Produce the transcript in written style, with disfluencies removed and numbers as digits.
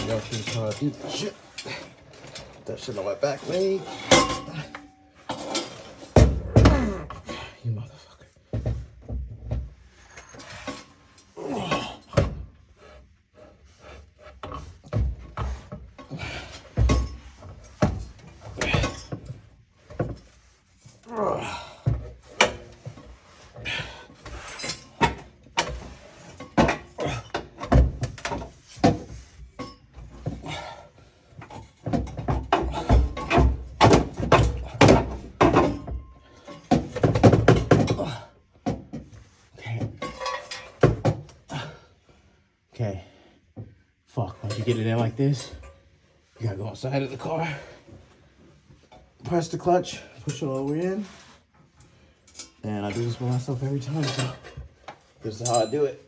y'all see how I do that shit. Put that shit on my back leg. You motherfucker. Okay. Fuck, once you get it in like this, you gotta go inside of the car, press the clutch, push it all the way in, and I do this by myself every time, so this is how I do it.